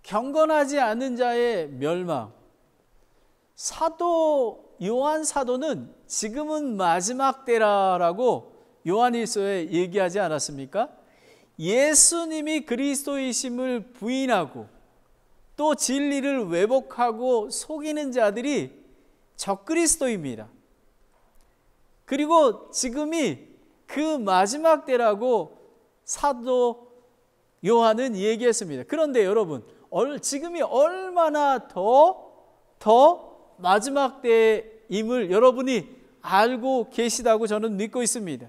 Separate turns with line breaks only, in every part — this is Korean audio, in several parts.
경건하지 않은 자의 멸망. 사도 요한 사도는 지금은 마지막 때라라고 요한일서에 얘기하지 않았습니까? 예수님이 그리스도이심을 부인하고 또 진리를 왜곡하고 속이는 자들이 적그리스도입니다. 그리고 지금이 그 마지막 때라고 사도 요한은 얘기했습니다. 그런데 여러분, 지금이 얼마나 더 마지막 때임을 여러분이 알고 계시다고 저는 믿고 있습니다.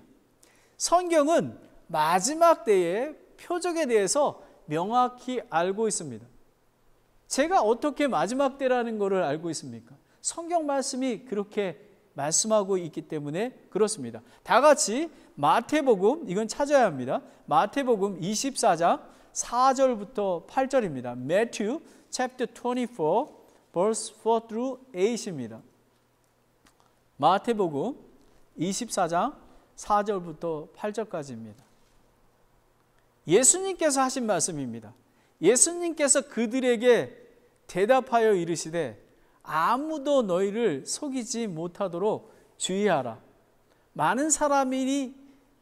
성경은 마지막 때의 표적에 대해서 명확히 알고 있습니다. 제가 어떻게 마지막 때라는 것을 알고 있습니까? 성경 말씀이 그렇게 말씀하고 있기 때문에 그렇습니다. 다 같이 마태복음, 이건 찾아야 합니다. 마태복음 24장 4절부터 8절입니다. Matthew chapter 24 verse 4 through 8입니다. 마태복음 24장 4절부터 8절까지입니다. 예수님께서 하신 말씀입니다. 예수님께서 그들에게 대답하여 이르시되 아무도 너희를 속이지 못하도록 주의하라. 많은 사람이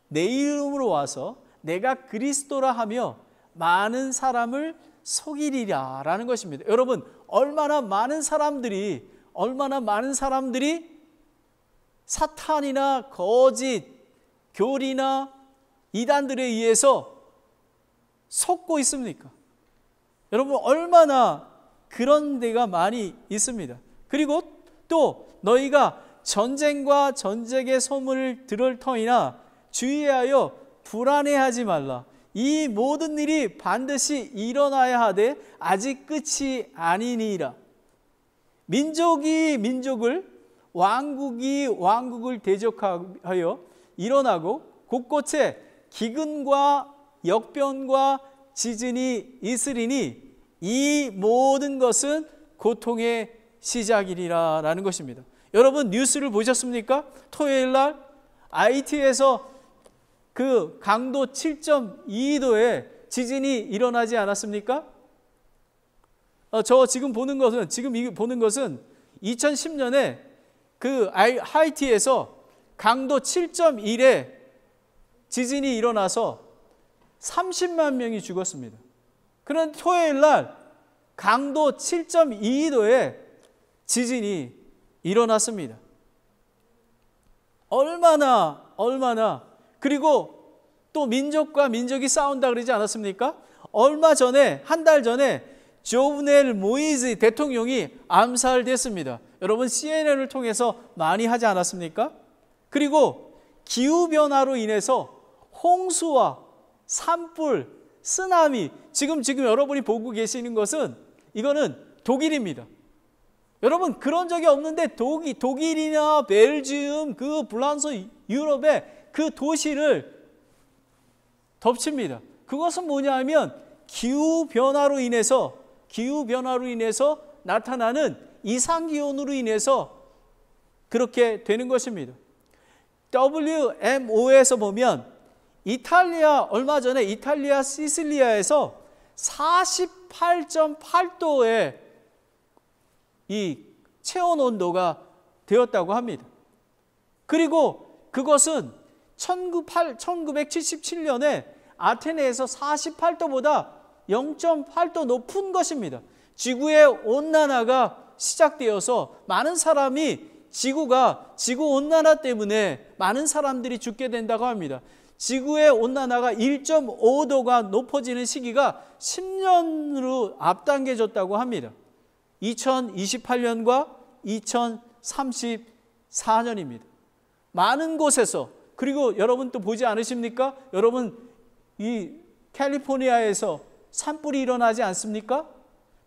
내 이름으로 와서 내가 그리스도라 하며 많은 사람을 속이리라 라는 것입니다. 여러분, 얼마나 많은 사람들이 사탄이나 거짓 교리나 이단들에 의해서 속고 있습니까? 여러분, 얼마나 그런 데가 많이 있습니다. 그리고 또 너희가 전쟁과 전쟁의 소문을 들을 터이나 주의하여 불안해하지 말라. 이 모든 일이 반드시 일어나야 하되 아직 끝이 아니니라. 민족이 민족을, 왕국이 왕국을 대적하여 일어나고 곳곳에 기근과 역변과 지진이 있으리니 이 모든 것은 고통의 시작이리라 라는 것입니다. 여러분, 뉴스를 보셨습니까? 토요일 날 IT에서 그 강도 7.2도의 지진이 일어나지 않았습니까? 지금 보는 것은 2010년에 그 하이티에서 강도 7.1의 지진이 일어나서 30만 명이 죽었습니다. 그런데 토요일 날 강도 7.2도의 지진이 일어났습니다. 얼마나 그리고 또 민족과 민족이 싸운다 그러지 않았습니까? 얼마 전에, 한 달 전에 조브넬 모이즈 대통령이 암살됐습니다. 여러분, CNN을 통해서 많이 하지 않았습니까? 그리고 기후변화로 인해서 홍수와 산불, 쓰나미, 지금 여러분이 보고 계시는 것은 이거는 독일입니다. 여러분, 그런 적이 없는데 독일이나 벨기움, 그 프랑스, 유럽의 그 도시를 덮칩니다. 그것은 뭐냐 하면 기후변화로 인해서 나타나는 이상기온으로 인해서 그렇게 되는 것입니다. WMO에서 보면 얼마 전에 이탈리아 시칠리아에서 48.8도의 이 체온 온도가 되었다고 합니다. 그리고 그것은 1977년에 아테네에서 48도보다 0.8도 높은 것입니다. 지구의 온난화가 시작되어서 많은 사람이 지구 온난화 때문에 많은 사람들이 죽게 된다고 합니다. 지구의 온난화가 1.5도가 높아지는 시기가 10년으로 앞당겨졌다고 합니다. 2028년과 2034년입니다. 많은 곳에서, 그리고 여러분 또 보지 않으십니까? 여러분, 이 캘리포니아에서 산불이 일어나지 않습니까?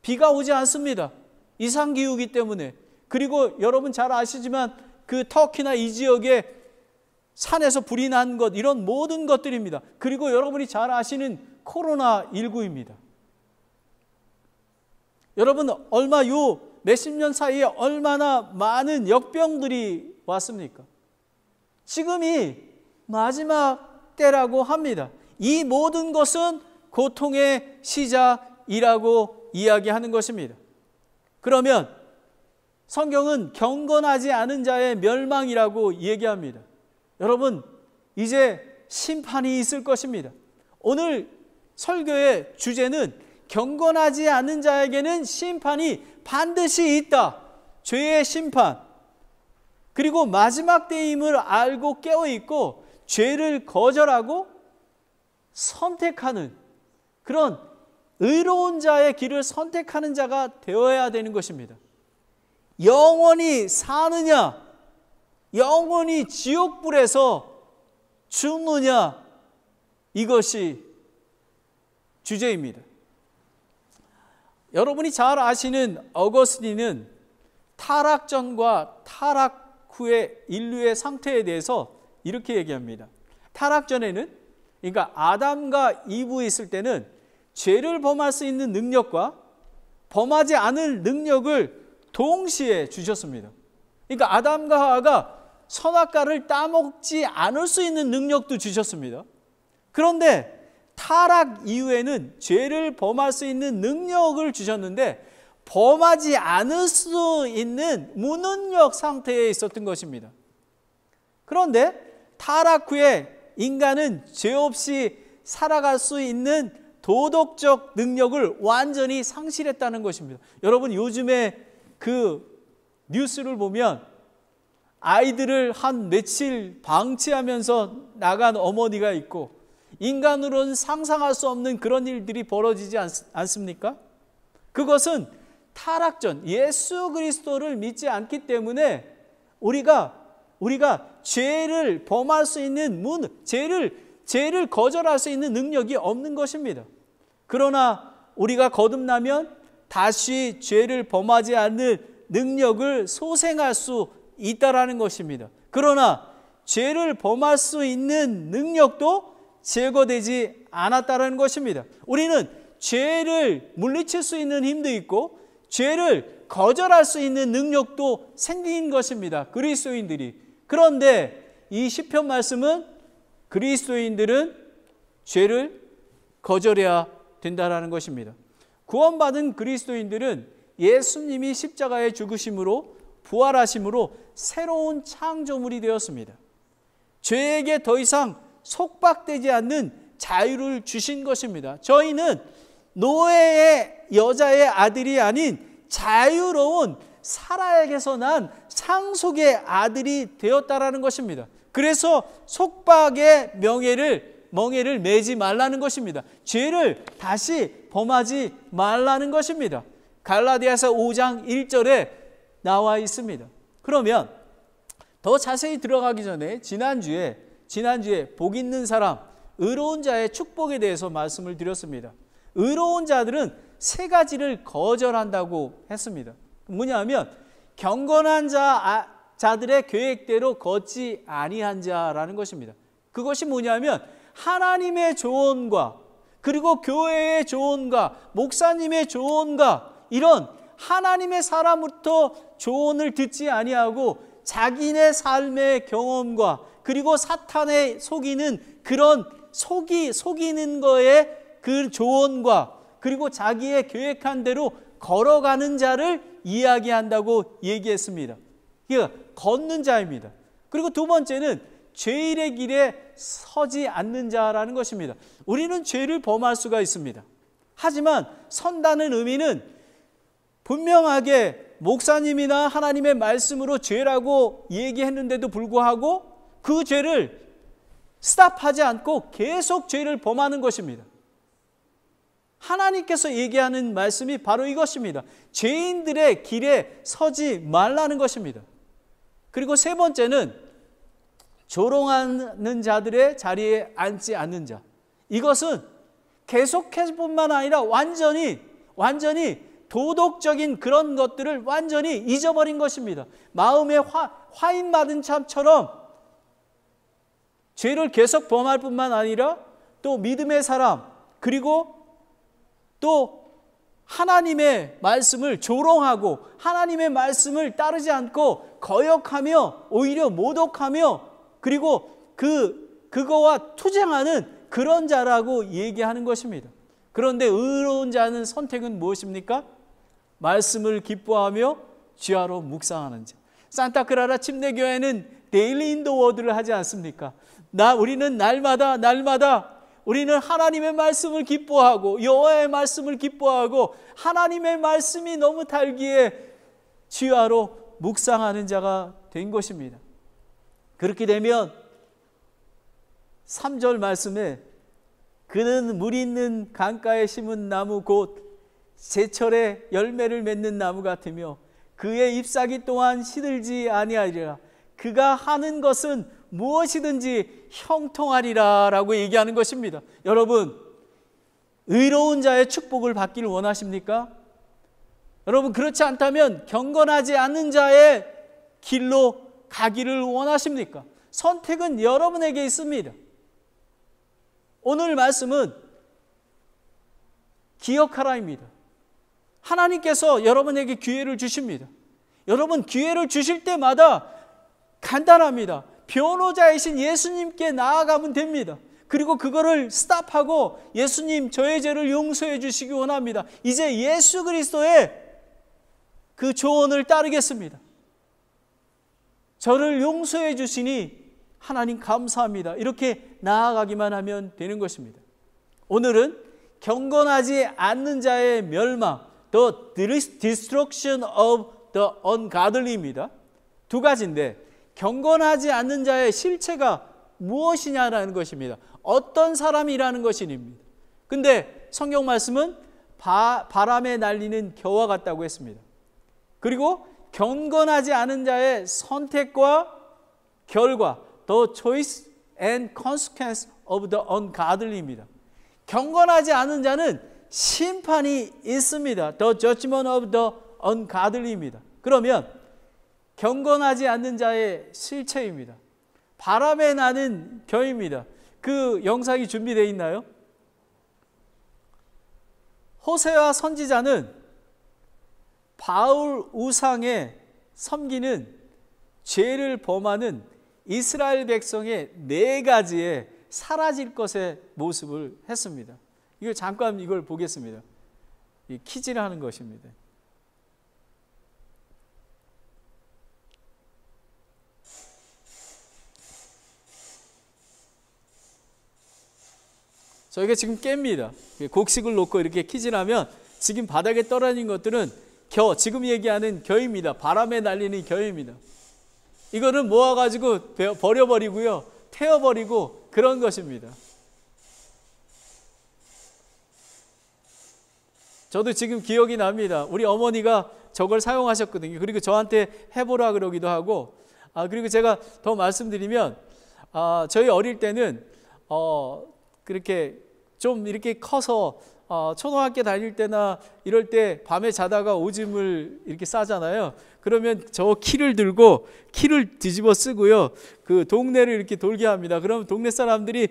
비가 오지 않습니다. 이상기후이기 때문에. 그리고 여러분 잘 아시지만 그 터키나 이 지역에 산에서 불이 난 것, 이런 모든 것들입니다. 그리고 여러분이 잘 아시는 코로나19입니다. 여러분, 몇십 년 사이에 얼마나 많은 역병들이 왔습니까? 지금이 마지막 때라고 합니다. 이 모든 것은 고통의 시작이라고 이야기하는 것입니다. 그러면 성경은 경건하지 않은 자의 멸망이라고 얘기합니다. 여러분, 이제 심판이 있을 것입니다. 오늘 설교의 주제는 경건하지 않은 자에게는 심판이 반드시 있다. 죄의 심판. 그리고 마지막 때임을 알고 깨어있고 죄를 거절하고 선택하는 그런 의로운 자의 길을 선택하는 자가 되어야 되는 것입니다. 영원히 사느냐, 영원히 지옥불에서 죽느냐, 이것이 주제입니다. 여러분이 잘 아시는 어거스틴은 타락 전과 타락 후의 인류의 상태에 대해서 이렇게 얘기합니다. 타락 전에는, 그러니까 아담과 이브 있을 때는 죄를 범할 수 있는 능력과 범하지 않을 능력을 동시에 주셨습니다. 그러니까 아담과 하와가 선악과를 따먹지 않을 수 있는 능력도 주셨습니다. 그런데 타락 이후에는 죄를 범할 수 있는 능력을 주셨는데 범하지 않을 수 있는 무능력 상태에 있었던 것입니다. 그런데 타락 후에 인간은 죄 없이 살아갈 수 있는 도덕적 능력을 완전히 상실했다는 것입니다. 여러분, 요즘에 그 뉴스를 보면 아이들을 한 며칠 방치하면서 나간 어머니가 있고 인간으로는 상상할 수 없는 그런 일들이 벌어지지 않습니까? 그것은 타락 전 예수 그리스도를 믿지 않기 때문에 우리가 죄를 범할 수 있는 죄를 거절할 수 있는 능력이 없는 것입니다. 그러나 우리가 거듭나면 다시 죄를 범하지 않는 능력을 소생할 수 있다라는 것입니다. 그러나 죄를 범할 수 있는 능력도 제거되지 않았다라는 것입니다. 우리는 죄를 물리칠 수 있는 힘도 있고 죄를 거절할 수 있는 능력도 생긴 것입니다. 그리스도인들이. 그런데 이 시편 말씀은 그리스도인들은 죄를 거절해야 된다라는 것입니다. 구원받은 그리스도인들은 예수님이 십자가에 죽으심으로 부활하심으로 새로운 창조물이 되었습니다. 죄에게 더 이상 속박되지 않는 자유를 주신 것입니다. 저희는 노예의 여자의 아들이 아닌 자유로운 사라에게서 난 상속의 아들이 되었다라는 것입니다. 그래서 속박의 멍에를 매지 말라는 것입니다. 죄를 다시 범하지 말라는 것입니다. 갈라디아서 5장 1절에 나와 있습니다. 그러면 더 자세히 들어가기 전에 지난주에 복 있는 사람, 의로운 자의 축복에 대해서 말씀을 드렸습니다. 의로운 자들은 세 가지를 거절한다고 했습니다. 뭐냐면 경건한 자들의 계획대로 걷지 아니한 자라는 것입니다. 그것이 뭐냐면 하나님의 조언과 그리고 교회의 조언과 목사님의 조언과 이런 하나님의 사람으로부터 조언을 듣지 아니하고 자기네 삶의 경험과 그리고 사탄의 속이는 그런 속이는 거에 그 조언과 그리고 자기의 계획한 대로 걸어가는 자를 이야기한다고 얘기했습니다. 이게 걷는 자입니다. 그리고 두 번째는 죄일의 길에 서지 않는 자라는 것입니다. 우리는 죄를 범할 수가 있습니다. 하지만 선다는 의미는 분명하게 목사님이나 하나님의 말씀으로 죄라고 얘기했는데도 불구하고 그 죄를 스탑하지 않고 계속 죄를 범하는 것입니다. 하나님께서 얘기하는 말씀이 바로 이것입니다. 죄인들의 길에 서지 말라는 것입니다. 그리고 세 번째는 조롱하는 자들의 자리에 앉지 않는 자. 이것은 계속해서 뿐만 아니라 완전히 도덕적인 그런 것들을 완전히 잊어버린 것입니다. 마음에 화인 맞은 참처럼 죄를 계속 범할 뿐만 아니라 또 믿음의 사람 그리고 또 하나님의 말씀을 조롱하고 하나님의 말씀을 따르지 않고 거역하며 오히려 모독하며 그리고 그거와 투쟁하는 그런 자라고 얘기하는 것입니다. 그런데 의로운 자는 선택은 무엇입니까? 말씀을 기뻐하며 주야로 묵상하는 자. 산타크라라 침례교회는 데일리 인더 워드를 하지 않습니까? 우리는 날마다 우리는 하나님의 말씀을 기뻐하고 여호와의 말씀을 기뻐하고 하나님의 말씀이 너무 달기에 주야로 묵상하는 자가 된 것입니다. 그렇게 되면 3절 말씀에 그는 물 있는 강가에 심은 나무 곧 제철에 열매를 맺는 나무 같으며 그의 잎사귀 또한 시들지 아니하리라. 그가 하는 것은 무엇이든지 형통하리라 라고 얘기하는 것입니다. 여러분, 의로운 자의 축복을 받기를 원하십니까? 여러분, 그렇지 않다면 경건하지 않는 자의 길로 가기를 원하십니까? 선택은 여러분에게 있습니다. 오늘 말씀은 기억하라입니다. 하나님께서 여러분에게 기회를 주십니다. 여러분, 기회를 주실 때마다 간단합니다. 변호자이신 예수님께 나아가면 됩니다. 그리고 그거를 스탑하고 예수님, 저의 죄를 용서해 주시기 원합니다. 이제 예수 그리스도의 그 조언을 따르겠습니다. 저를 용서해 주시니 하나님 감사합니다. 이렇게 나아가기만 하면 되는 것입니다. 오늘은 경건하지 않는 자의 멸망, the destruction of the ungodly입니다. 두 가지인데 경건하지 않는 자의 실체가 무엇이냐라는 것입니다. 어떤 사람이라는 것입니다. 근데 성경 말씀은 바람에 날리는 겨와 같다고 했습니다. 그리고 경건하지 않은 자의 선택과 결과, the choice and consequence of the ungodly입니다. 경건하지 않은 자는 심판이 있습니다. The judgment of the ungodly입니다. 그러면 경건하지 않는 자의 실체입니다. 바람에 나는 겨입니다. 그 영상이 준비되어 있나요? 호세아 선지자는 바울 우상에 섬기는 죄를 범하는 이스라엘 백성의 4가지의 사라질 것의 모습을 했습니다. 이걸 잠깐 이걸 보겠습니다. 이 퀴즈를 하는 것입니다. 저희가 지금 깹니다. 곡식을 놓고 이렇게 퀴즈를 하면 지금 바닥에 떨어진 것들은 지금 얘기하는 겨입니다. 바람에 날리는 겨입니다. 이거는 모아가지고 버려버리고요. 태워버리고 그런 것입니다. 저도 지금 기억이 납니다. 우리 어머니가 저걸 사용하셨거든요. 그리고 저한테 해보라 그러기도 하고, 그리고 제가 더 말씀드리면, 저희 어릴 때는, 그렇게 좀 이렇게 커서, 초등학교 다닐 때나 이럴 때 밤에 자다가 오줌을 이렇게 싸잖아요. 그러면 저 키를 들고 키를 뒤집어 쓰고요. 그 동네를 이렇게 돌게 합니다. 그러면 동네 사람들이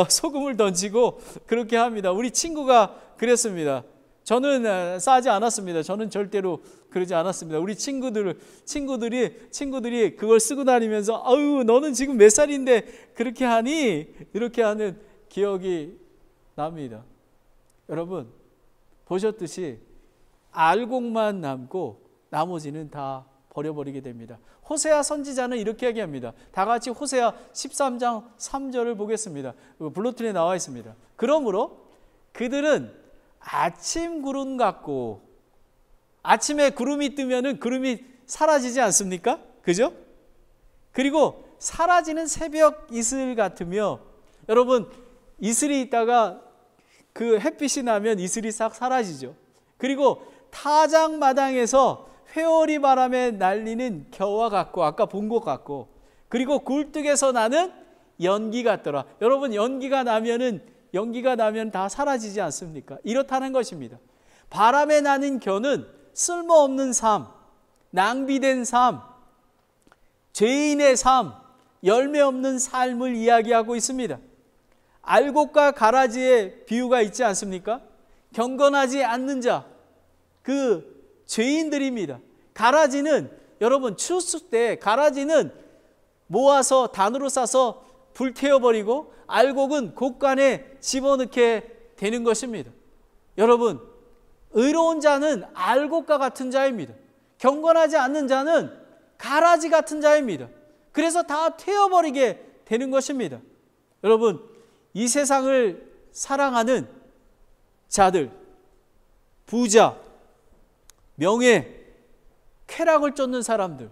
소금을 던지고 그렇게 합니다. 우리 친구가 그랬습니다. 저는 싸지 않았습니다. 저는 절대로 그러지 않았습니다. 우리 친구들이 그걸 쓰고 다니면서 아유 너는 지금 몇 살인데 그렇게 하니? 이렇게 하는 기억이 납니다. 여러분 보셨듯이 알곡만 남고 나머지는 다 버려버리게 됩니다. 호세아 선지자는 이렇게 얘기합니다. 다 같이 호세아 13장 3절을 보겠습니다. 블루튼에 나와 있습니다. 그러므로 그들은 아침 구름 같고, 아침에 구름이 뜨면은 구름이 사라지지 않습니까? 그죠? 그리고 사라지는 새벽 이슬 같으며, 여러분 이슬이 있다가 그 햇빛이 나면 이슬이 싹 사라지죠. 그리고 타작마당에서 회오리 바람에 날리는 겨와 같고, 아까 본 것 같고, 그리고 굴뚝에서 나는 연기 같더라. 여러분 연기가 나면 다 사라지지 않습니까? 이렇다는 것입니다. 바람에 나는 겨는 쓸모없는 삶, 낭비된 삶, 죄인의 삶, 열매 없는 삶을 이야기하고 있습니다. 알곡과 가라지의 비유가 있지 않습니까? 경건하지 않는 자, 그 죄인들입니다. 가라지는 여러분 추수 때 가라지는 모아서 단으로 싸서 불태워버리고 알곡은 곡간에 집어넣게 되는 것입니다. 여러분, 의로운 자는 알곡과 같은 자입니다. 경건하지 않는 자는 가라지 같은 자입니다. 그래서 다 태워버리게 되는 것입니다. 여러분, 이 세상을 사랑하는 자들, 부자, 명예, 쾌락을 쫓는 사람들,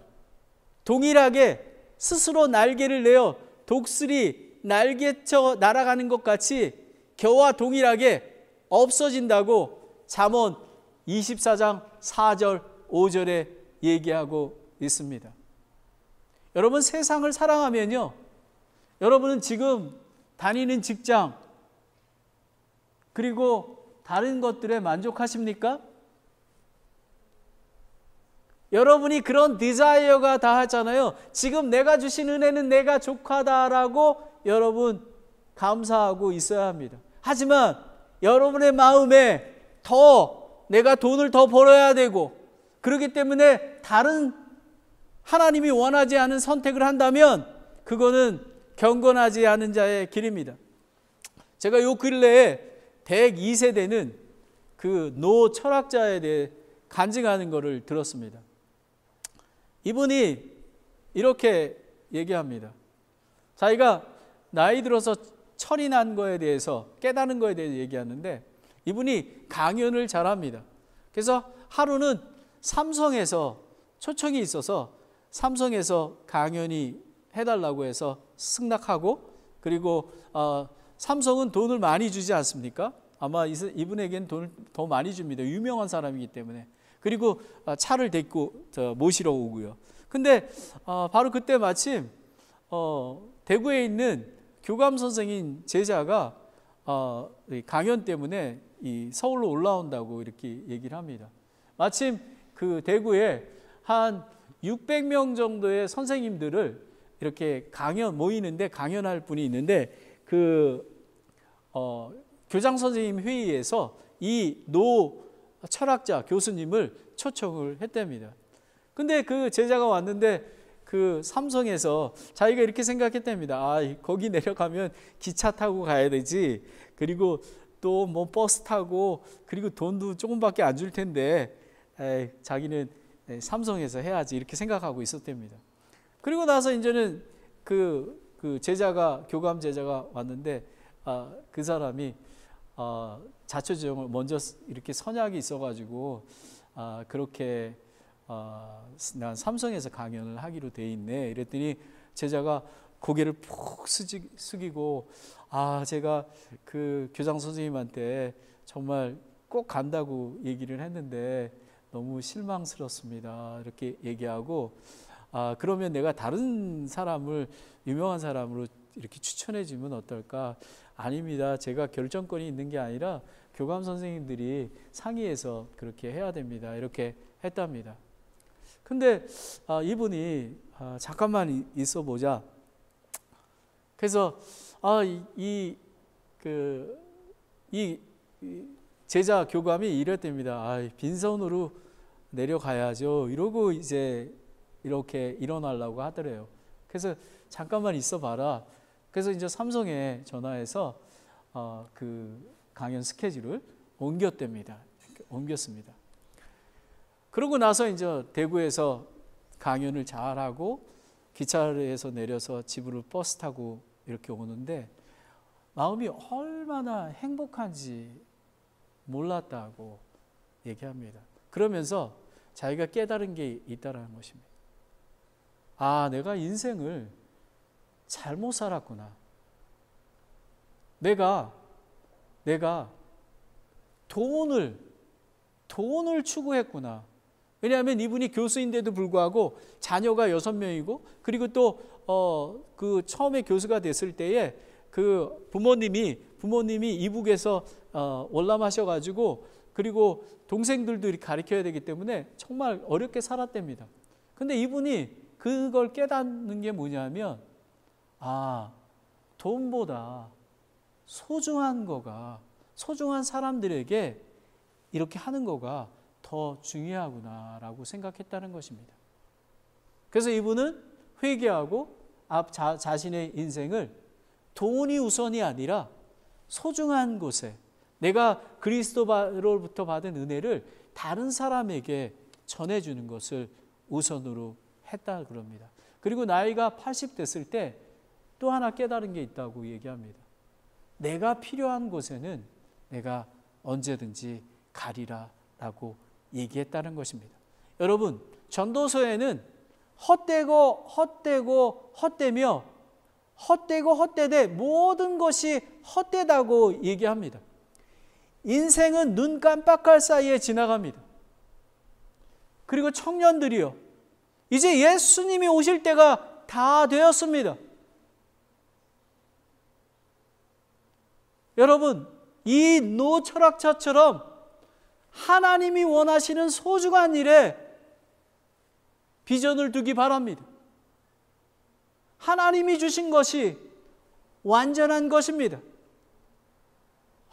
동일하게 스스로 날개를 내어 독수리 날개쳐 날아가는 것 같이 겨와 동일하게 없어진다고 잠언 24장 4절 5절에 얘기하고 있습니다. 여러분, 세상을 사랑하면요, 여러분은 지금 다니는 직장 그리고 다른 것들에 만족하십니까? 여러분이 그런 디자이어가 다 하잖아요. 지금 내가 주신 은혜는 내가 족하다라고 여러분 감사하고 있어야 합니다. 하지만 여러분의 마음에 내가 돈을 더 벌어야 되고, 그렇기 때문에 다른 하나님이 원하지 않은 선택을 한다면 그거는 경건하지 않은 자의 길입니다. 제가 요 근래에 102세대는 그 노 철학자에 대해 간증하는 것을 들었습니다. 이분이 이렇게 얘기합니다. 자기가 나이 들어서 철이 난 거에 대해서, 깨닫는 거에 대해서 얘기하는데, 이분이 강연을 잘합니다. 그래서 하루는 삼성에서 초청이 있어서 삼성에서 강연이 해달라고 해서 승낙하고, 그리고 삼성은 돈을 많이 주지 않습니까? 아마 이분에게는 돈을 더 많이 줍니다. 유명한 사람이기 때문에. 그리고 차를 데리고 모시러 오고요. 근데 바로 그때 마침 대구에 있는 교감 선생인 제자가 강연 때문에 이 서울로 올라온다고 이렇게 얘기를 합니다. 마침 그 대구에 한 600명 정도의 선생님들을 이렇게 모이는데 강연할 분이 있는데, 그 교장 선생님 회의에서 이 노 철학자 교수님을 초청을 했답니다. 근데 그 제자가 왔는데 그 삼성에서 자기가 이렇게 생각했답니다. 거기 내려가면 기차 타고 가야 되지, 그리고 또 뭐 버스 타고, 그리고 돈도 조금밖에 안 줄 텐데 자기는 삼성에서 해야지, 이렇게 생각하고 있었답니다. 그리고 나서 이제는 그 교감 제자가 왔는데 그 사람이 자초지종을 먼저 이렇게 선약이 있어가지고 그렇게 난 삼성에서 강연을 하기로 돼 있네, 이랬더니 제자가 고개를 푹 숙이고, 제가 그 교장 선생님한테 정말 꼭 간다고 얘기를 했는데 너무 실망스럽습니다, 이렇게 얘기하고, 그러면 내가 다른 사람을, 유명한 사람으로 이렇게 추천해 주면 어떨까? 아닙니다. 제가 결정권이 있는 게 아니라 교감 선생님들이 상의해서 그렇게 해야 됩니다, 이렇게 했답니다. 근데 이분이 잠깐만 있어 보자. 그래서 이 제자 교감이 이랬답니다. 빈손으로 내려가야죠, 이러고 이제 이렇게 일어나려고 하더래요. 그래서 잠깐만 있어 봐라. 그래서 이제 삼성에 전화해서 그 강연 스케줄을 옮겼습니다. 그러고 나서 이제 대구에서 강연을 잘하고 기차에서 내려서 집으로 버스 타고 이렇게 오는데 마음이 얼마나 행복한지 몰랐다고 얘기합니다. 그러면서 자기가 깨달은 게 있다라는 것입니다. 내가 인생을 잘못 살았구나. 내가 돈을 추구했구나. 왜냐하면 이분이 교수인데도 불구하고 자녀가 6명이고, 그리고 또 그 처음에 교수가 됐을 때에 그 부모님이 이북에서 월남하셔가지고, 그리고 동생들도 이렇게 가르쳐야 되기 때문에 정말 어렵게 살았답니다. 근데 이분이 그걸 깨닫는 게 뭐냐면, 돈보다 소중한 사람들에게 이렇게 하는 거가 더 중요하구나라고 생각했다는 것입니다. 그래서 이분은 회개하고 자신의 인생을 돈이 우선이 아니라 소중한 곳에, 내가 그리스도로부터 받은 은혜를 다른 사람에게 전해주는 것을 우선으로 했다 그럽니다. 그리고 나이가 80 됐을 때 또 하나 깨달은 게 있다고 얘기합니다. 내가 필요한 곳에는 내가 언제든지 가리라 라고 얘기했다는 것입니다. 여러분, 전도서에는 헛되고 헛되며 헛되고 헛되되 모든 것이 헛되다고 얘기합니다. 인생은 눈 깜빡할 사이에 지나갑니다. 그리고 청년들이요, 이제 예수님이 오실 때가 다 되었습니다. 여러분, 이 노 철학자처럼 하나님이 원하시는 소중한 일에 비전을 두기 바랍니다. 하나님이 주신 것이 완전한 것입니다.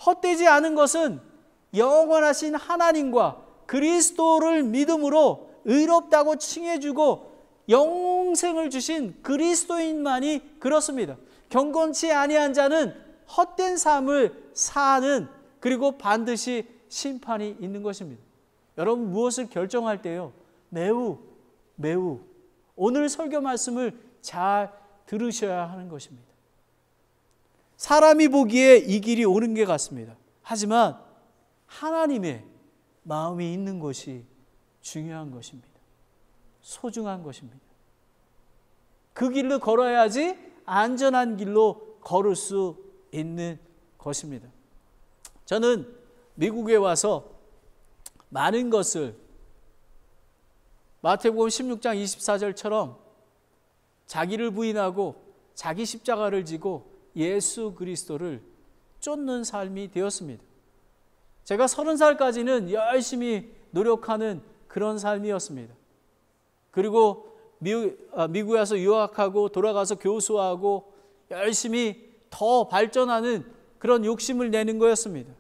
헛되지 않은 것은 영원하신 하나님과 그리스도를 믿음으로 의롭다고 칭해주고 영생을 주신 그리스도인만이 그렇습니다. 경건치 아니한 자는 헛된 삶을 사는, 그리고 반드시 심판이 있는 것입니다. 여러분, 무엇을 결정할 때요, 매우 오늘 설교 말씀을 잘 들으셔야 하는 것입니다. 사람이 보기에 이 길이 옳은 게 같습니다. 하지만 하나님의 마음이 있는 것이 중요한 것입니다. 소중한 것입니다. 그 길로 걸어야지 안전한 길로 걸을 수 있는 것입니다. 저는 미국에 와서 많은 것을 마태복음 16장 24절처럼 자기를 부인하고 자기 십자가를 지고 예수 그리스도를 쫓는 삶이 되었습니다. 제가 30살까지는 열심히 노력하는 그런 삶이었습니다. 그리고 미국에 와서 유학하고 돌아가서 교수하고 열심히 더 발전하는 그런 욕심을 내는 거였습니다.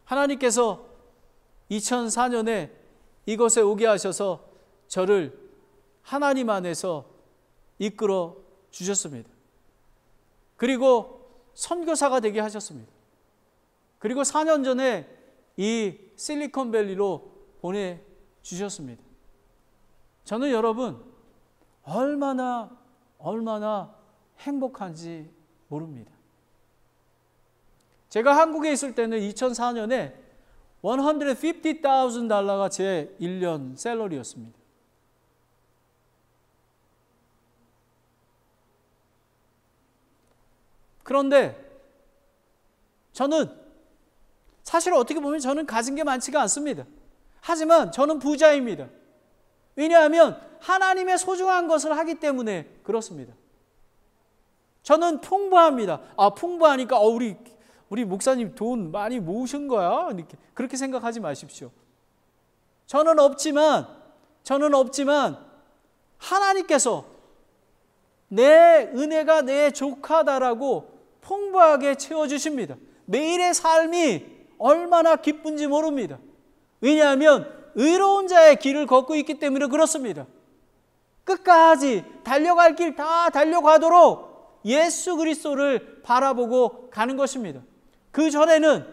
하나님께서 2004년에 이곳에 오게 하셔서 저를 하나님 안에서 이끌어 주셨습니다. 그리고 선교사가 되게 하셨습니다. 그리고 4년 전에 이 실리콘밸리로 보내주셨습니다. 저는 여러분, 얼마나 행복한지 모릅니다. 제가 한국에 있을 때는 2004년에 $150,000가 제 1년 샐러리였습니다. 그런데 저는 사실 어떻게 보면 저는 가진 게 많지가 않습니다. 하지만 저는 부자입니다. 왜냐하면 하나님의 소중한 것을 하기 때문에 그렇습니다. 저는 풍부합니다. 풍부하니까 우리 목사님 돈 많이 모으신 거야? 그렇게 생각하지 마십시오. 저는 없지만 하나님께서 내 은혜가 내 족하다라고 풍부하게 채워주십니다. 매일의 삶이 얼마나 기쁜지 모릅니다. 왜냐하면 의로운 자의 길을 걷고 있기 때문에 그렇습니다. 끝까지 달려갈 길 다 달려가도록 예수 그리스도를 바라보고 가는 것입니다. 그 전에는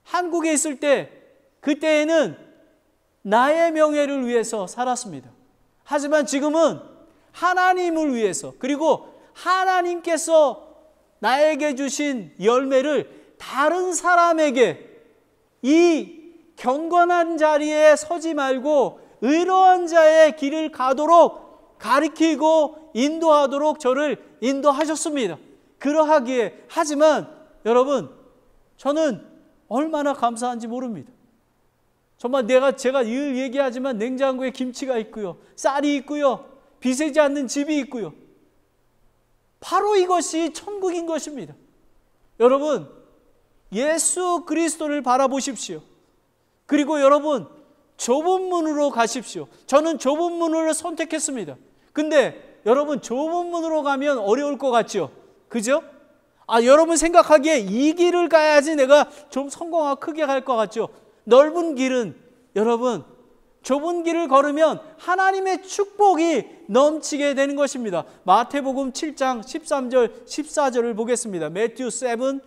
한국에 있을 때, 그때에는 나의 명예를 위해서 살았습니다. 하지만 지금은 하나님을 위해서, 그리고 하나님께서 나에게 주신 열매를 다른 사람에게, 이 경건한 자리에 서지 말고 의로운 자의 길을 가도록 가리키고 인도하도록 저를 인도하셨습니다. 그러하기에, 하지만 여러분, 저는 얼마나 감사한지 모릅니다. 정말 제가 늘 얘기하지만 냉장고에 김치가 있고요, 쌀이 있고요, 비세지 않는 집이 있고요. 바로 이것이 천국인 것입니다. 여러분, 예수 그리스도를 바라보십시오. 그리고 여러분, 좁은 문으로 가십시오. 저는 좁은 문을 선택했습니다. 근데 여러분, 좁은 문으로 가면 어려울 것 같죠? 그죠? 여러분 생각하기에 이 길을 가야지 내가 좀 성공하고 크게 갈 것 같죠? 넓은 길은, 여러분, 좁은 길을 걸으면 하나님의 축복이 넘치게 되는 것입니다. 마태복음 7장 13절 14절을 보겠습니다. Matthew 7,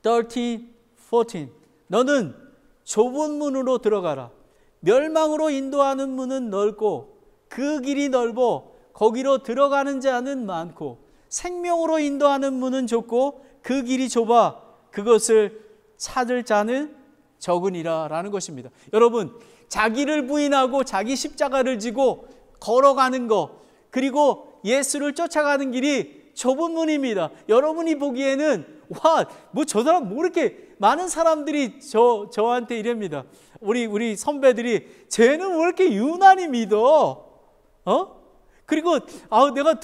13, 14. 너는 좁은 문으로 들어가라. 멸망으로 인도하는 문은 넓고 그 길이 넓어 거기로 들어가는 자는 많고 생명으로 인도하는 문은 좁고 그 길이 좁아 그것을 찾을 자는 적으니라 라는 것입니다. 여러분, 자기를 부인하고 자기 십자가를 지고 걸어가는 것, 그리고 예수를 쫓아가는 길이 좁은 문입니다. 여러분이 보기에는 와, 뭐 저 사람 뭐 이렇게 많은 사람들이 저한테 이랍니다. 우리 선배들이 쟤는 왜 이렇게 유난히 믿어? 그리고 내가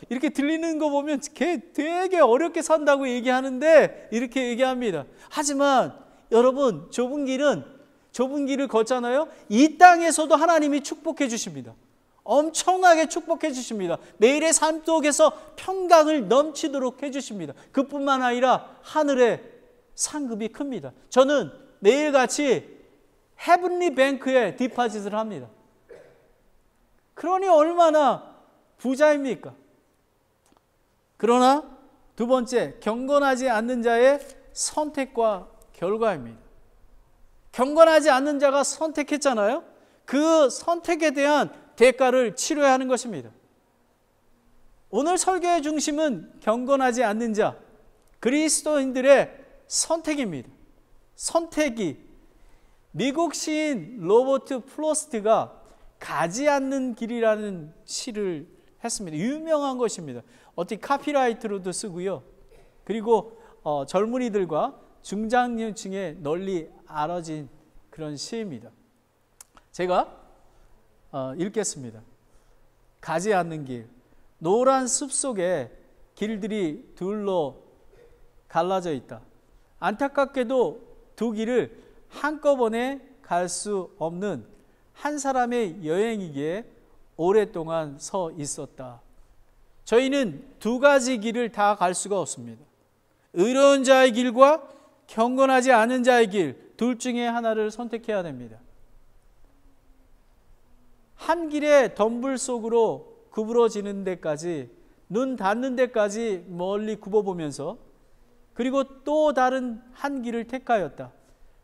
이렇게 들리는 거 보면 걔 되게 어렵게 산다고 얘기하는데 이렇게 얘기합니다. 하지만 여러분, 좁은 길을 걷잖아요. 이 땅에서도 하나님이 축복해 주십니다. 엄청나게 축복해 주십니다. 매일의 삶 속에서 평강을 넘치도록 해 주십니다. 그뿐만 아니라 하늘의 상급이 큽니다. 저는 매일같이 헤븐리 뱅크에 디파짓을 합니다. 그러니 얼마나 부자입니까? 그러나 두 번째, 경건하지 않는 자의 선택과 결과입니다. 경건하지 않는 자가 선택했잖아요. 그 선택에 대한 대가를 치러야 하는 것입니다. 오늘 설교의 중심은 경건하지 않는 자, 그리스도인들의 선택입니다. 선택이 미국 시인 로버트 프로스트가 가지 않는 길이라는 시를 했습니다. 유명한 것입니다. 어떻게 카피라이트로도 쓰고요. 그리고 젊은이들과 중장년층에 널리 알아진 그런 시입니다. 제가 읽겠습니다. 가지 않는 길. 노란 숲 속에 길들이 둘로 갈라져 있다. 안타깝게도 두 길을 한꺼번에 갈 수 없는 한 사람의 여행이기에 오랫동안 서 있었다. 저희는 두 가지 길을 다 갈 수가 없습니다. 의로운 자의 길과 경건하지 않은 자의 길, 둘 중에 하나를 선택해야 됩니다. 한 길의 덤불 속으로 구부러지는 데까지, 눈 닿는 데까지 멀리 굽어보면서, 그리고 또 다른 한 길을 택하였다.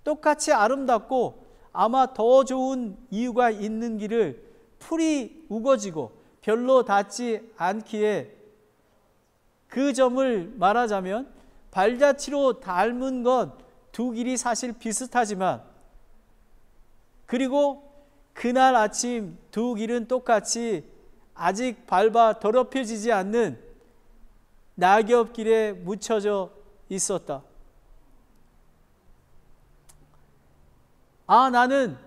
똑같이 아름답고 아마 더 좋은 이유가 있는 길을 풀이 우거지고 별로 닿지 않기에, 그 점을 말하자면 발자취로 닮은 건 두 길이 사실 비슷하지만, 그리고 그날 아침 두 길은 똑같이 아직 밟아 더럽혀지지 않는 낙엽길에 묻혀져 있었다. 나는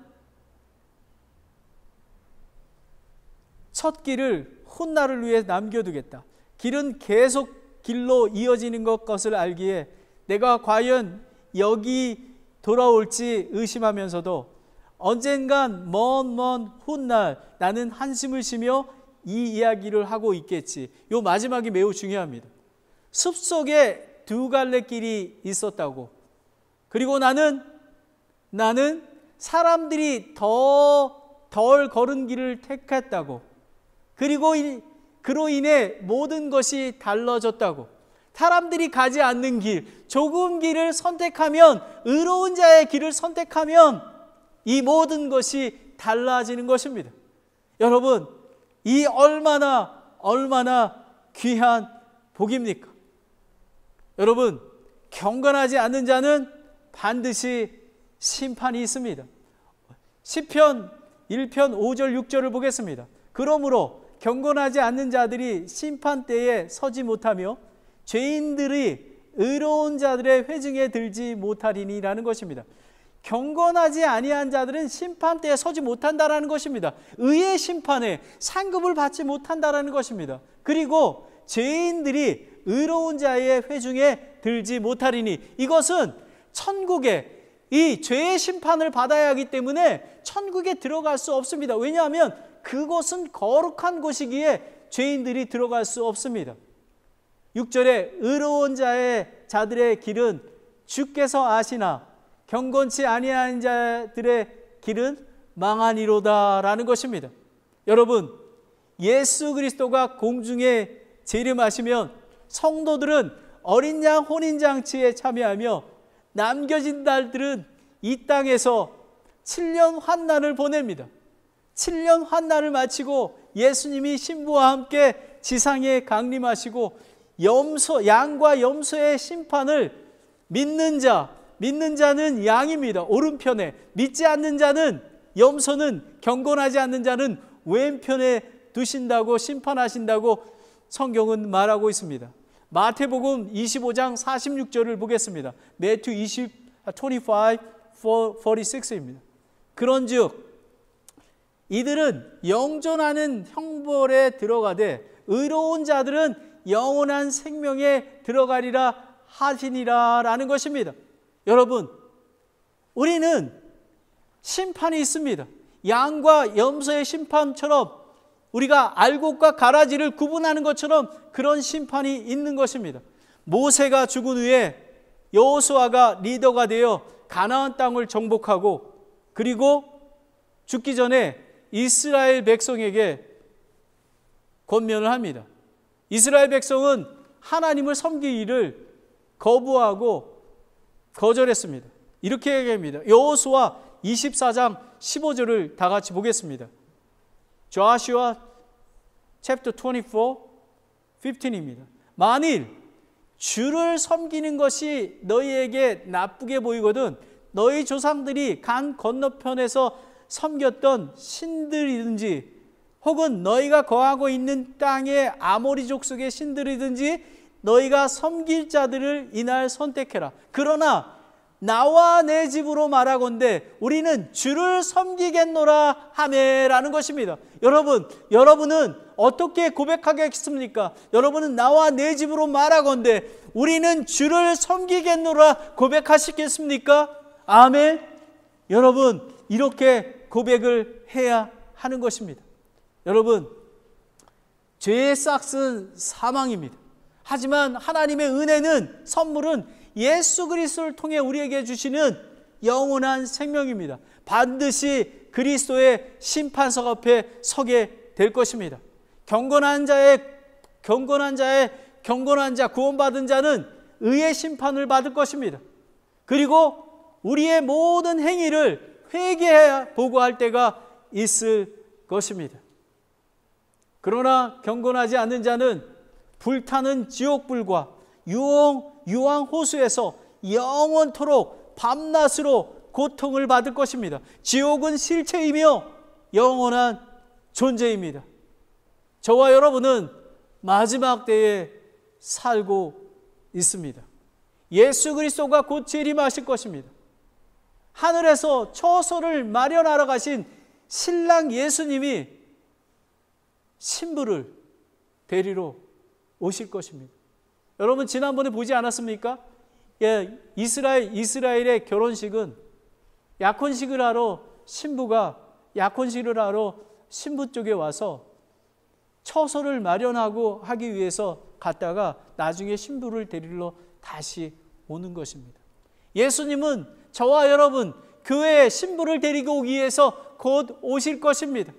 첫 길을 훗날을 위해 남겨두겠다. 길은 계속 길로 이어지는 것을 알기에 내가 과연 여기 돌아올지 의심하면서도 언젠간 먼 훗날 나는 한숨을 쉬며 이 이야기를 하고 있겠지. 요 마지막이 매우 중요합니다. 숲속에 두 갈래 길이 있었다고. 그리고 나는 사람들이 덜 걸은 길을 택했다고. 그리고 그로 인해 모든 것이 달라졌다고. 사람들이 가지 않는 길, 좁은 길을 선택하면, 의로운 자의 길을 선택하면 이 모든 것이 달라지는 것입니다. 여러분, 이 얼마나 귀한 복입니까? 여러분, 경건하지 않는 자는 반드시 심판이 있습니다. 시편 1편 5절 6절을 보겠습니다. 그러므로 경건하지 않는 자들이 심판대에 서지 못하며 죄인들이 의로운 자들의 회중에 들지 못하리니라는 것입니다. 경건하지 아니한 자들은 심판대에 서지 못한다라는 것입니다. 의의 심판에 상급을 받지 못한다라는 것입니다. 그리고 죄인들이 의로운 자의 회중에 들지 못하리니, 이것은 천국에 이 죄의 심판을 받아야 하기 때문에 천국에 들어갈 수 없습니다. 왜냐하면 그곳은 거룩한 곳이기에 죄인들이 들어갈 수 없습니다. 6절에 의로운 자들의 길은 주께서 아시나 경건치 아니한 자들의 길은 망하니로다라는 것입니다. 여러분, 예수 그리스도가 공중에 재림하시면 성도들은 어린 양 혼인잔치에 참여하며 남겨진 날들은 이 땅에서 7년 환난을 보냅니다. 7년 환난을 마치고 예수님이 신부와 함께 지상에 강림하시고 양과 염소의 심판을 믿는 자는 양입니다. 오른편에, 믿지 않는 자는, 염소는, 경건하지 않는 자는 왼편에 두신다고, 심판하신다고 성경은 말하고 있습니다. 마태복음 25장 46절을 보겠습니다. Matthew 25:46입니다. 그런즉 이들은 영존하는 형벌에 들어가되 의로운 자들은 영원한 생명에 들어가리라 하시니라 라는 것입니다. 여러분, 우리는 심판이 있습니다. 양과 염소의 심판처럼 우리가 알곡과 가라지를 구분하는 것처럼 그런 심판이 있는 것입니다. 모세가 죽은 후에 여호수아가 리더가 되어 가나안 땅을 정복하고, 그리고 죽기 전에 이스라엘 백성에게 권면을 합니다. 이스라엘 백성은 하나님을 섬기기를 거부하고 거절했습니다. 이렇게 얘기합니다. 여호수아 24장 15절을 다 같이 보겠습니다. Joshua chapter 24, 15입니다. 만일 주를 섬기는 것이 너희에게 나쁘게 보이거든 너희 조상들이 강 건너편에서 섬겼던 신들이든지 혹은 너희가 거하고 있는 땅의 아모리 족속의 신들이든지 너희가 섬길 자들을 이날 선택해라. 그러나 나와 내 집으로 말하건대 우리는 주를 섬기겠노라 하매라는 것입니다. 여러분은 어떻게 고백하겠습니까? 여러분은 나와 내 집으로 말하건대 우리는 주를 섬기겠노라 고백하시겠습니까? 아멘. 여러분, 이렇게 고백을 해야 하는 것입니다. 여러분, 죄의 싹은 사망입니다. 하지만 하나님의 은혜는, 선물은 예수 그리스도를 통해 우리에게 주시는 영원한 생명입니다. 반드시 그리스도의 심판석 앞에 서게 될 것입니다. 경건한 자, 구원받은 자는 의의 심판을 받을 것입니다. 그리고 우리의 모든 행위를 회개해야 보고할 때가 있을 것입니다. 그러나 경건하지 않는 자는 불타는 지옥불과 유황 호수에서 영원토록 밤낮으로 고통을 받을 것입니다. 지옥은 실체이며 영원한 존재입니다. 저와 여러분은 마지막 때에 살고 있습니다. 예수 그리스도가 곧 재림하실 것입니다. 하늘에서 처소를 마련하러 가신 신랑 예수님이 신부를 데리러 오실 것입니다. 여러분, 지난번에 보지 않았습니까? 이스라엘의 결혼식은 약혼식을 하러 신부가 신부 쪽에 와서 처소를 마련하고 하기 위해서 갔다가 나중에 신부를 데리러 다시 오는 것입니다. 예수님은 저와 여러분 교회에 신부를 데리고 오기 위해서 곧 오실 것입니다.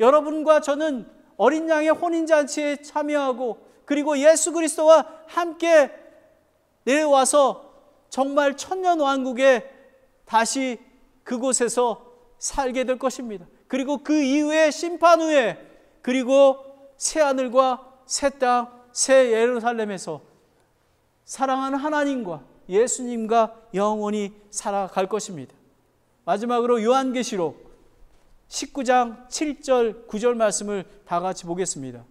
여러분과 저는 어린 양의 혼인잔치에 참여하고 그리고 예수 그리스도와 함께 내려와서 정말 천년왕국에 다시 그곳에서 살게 될 것입니다. 그리고 그 이후에 심판 후에 그리고 새하늘과 새 땅, 새 예루살렘에서 사랑하는 하나님과 예수님과 영원히 살아갈 것입니다. 마지막으로 요한계시록 19장 7절 9절 말씀을 다 같이 보겠습니다.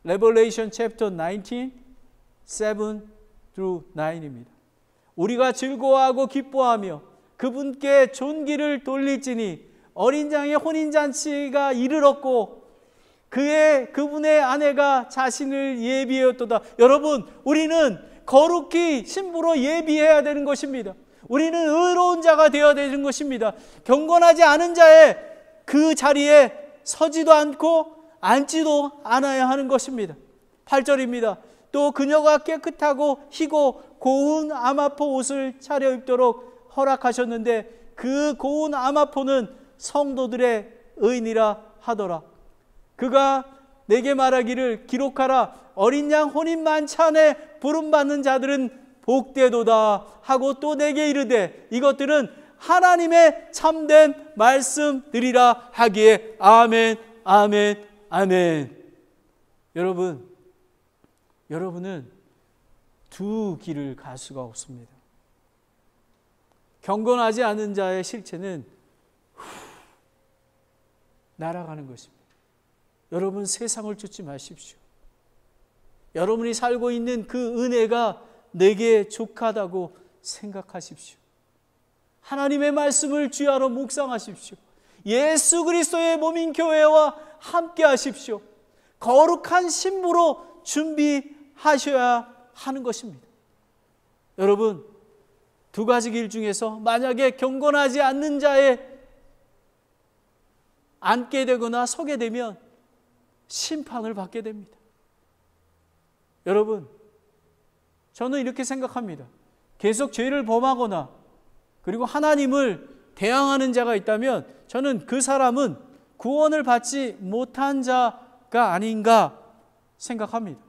Revelation chapter 19, 7 through 9입니다. 우리가 즐거워하고 기뻐하며 그분께 존귀를 돌릴지니 어린 양의 혼인잔치가 이르렀고 그분의 아내가 자신을 예비하였도다. 여러분, 우리는 거룩히 신부로 예비해야 되는 것입니다. 우리는 의로운 자가 되어야 되는 것입니다. 경건하지 않은 자의 그 자리에 서지도 않고 앉지도 않아야 하는 것입니다. 8절입니다. 또 그녀가 깨끗하고 희고 고운 아마포 옷을 차려입도록 허락하셨는데 그 고운 아마포는 성도들의 의인이라 하더라. 그가 내게 말하기를 기록하라. 어린 양 혼인 만찬에 부름받는 자들은 복되도다 하고 또 내게 이르되 이것들은 하나님의 참된 말씀들이라 하기에 아멘, 아멘, 아멘. 여러분은 두 길을 갈 수가 없습니다. 경건하지 않은 자의 실체는 날아가는 것입니다. 여러분 세상을 쫓지 마십시오. 여러분이 살고 있는 그 은혜가 내게 족하다고 생각하십시오. 하나님의 말씀을 주야로 묵상하십시오. 예수 그리스도의 몸인 교회와 함께 하십시오. 거룩한 신부로 준비하셔야 하는 것입니다. 여러분, 두 가지 길 중에서 만약에 경건하지 않는 자에 앉게 되거나 서게 되면 심판을 받게 됩니다. 여러분, 저는 이렇게 생각합니다. 계속 죄를 범하거나 그리고 하나님을 대항하는 자가 있다면 저는 그 사람은 구원을 받지 못한 자가 아닌가 생각합니다.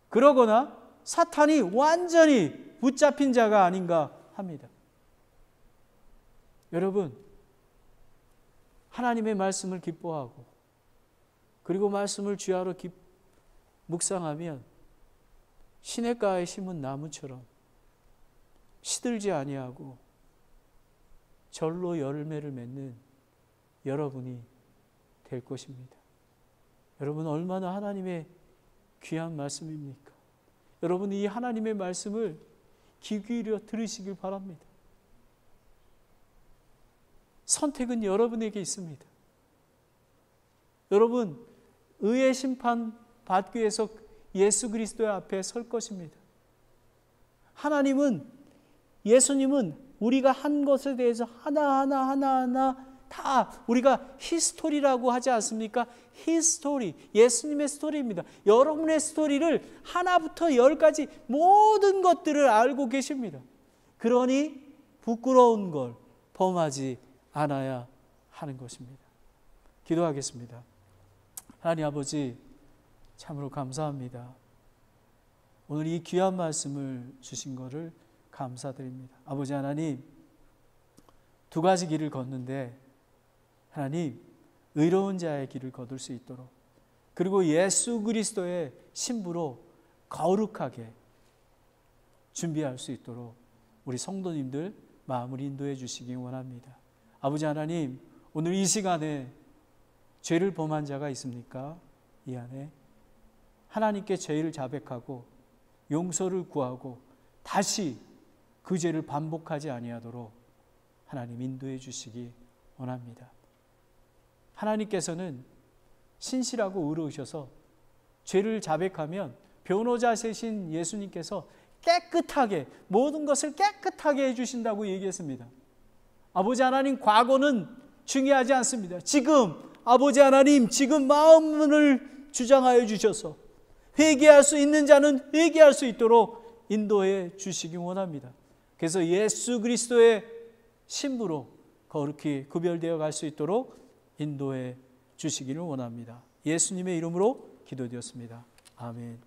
그러거나 사탄이 완전히 붙잡힌 자가 아닌가 합니다. 여러분, 하나님의 말씀을 기뻐하고 그리고 말씀을 주야로 묵상하면 시냇가에 심은 나무처럼 시들지 아니하고 절로 열매를 맺는 여러분이 될 것입니다. 여러분, 얼마나 하나님의 귀한 말씀입니까? 여러분, 이 하나님의 말씀을 귀 기울여 들으시길 바랍니다. 선택은 여러분에게 있습니다. 여러분, 의의 심판 받기 위해서 예수 그리스도의 앞에 설 것입니다. 예수님은 우리가 한 것에 대해서 하나하나 다 우리가 히스토리라고 하지 않습니까? 히스토리, 예수님의 스토리입니다. 여러분의 스토리를 하나부터 열까지 모든 것들을 알고 계십니다. 그러니 부끄러운 걸 범하지 않아야 하는 것입니다. 기도하겠습니다. 하나님 아버지, 참으로 감사합니다. 오늘 이 귀한 말씀을 주신 것을 감사드립니다. 아버지 하나님, 두 가지 길을 걷는데 하나님, 의로운 자의 길을 거둘 수 있도록 그리고 예수 그리스도의 신부로 거룩하게 준비할 수 있도록 우리 성도님들 마음을 인도해 주시기 원합니다. 아버지 하나님, 오늘 이 시간에 죄를 범한 자가 있습니까? 이 안에 하나님께 죄를 자백하고 용서를 구하고 다시 그 죄를 반복하지 아니하도록 하나님 인도해 주시기 원합니다. 하나님께서는 신실하고 의로우셔서 죄를 자백하면 변호자이신 예수님께서 깨끗하게 모든 것을 깨끗하게 해주신다고 얘기했습니다. 아버지 하나님, 과거는 중요하지 않습니다. 지금 아버지 하나님, 지금 마음을 주장하여 주셔서 회개할 수 있는 자는 회개할 수 있도록 인도해 주시기 원합니다. 그래서 예수 그리스도의 신부로 거룩히 구별되어 갈 수 있도록 인도해 주시기를 원합니다. 예수님의 이름으로 기도드렸습니다. 아멘.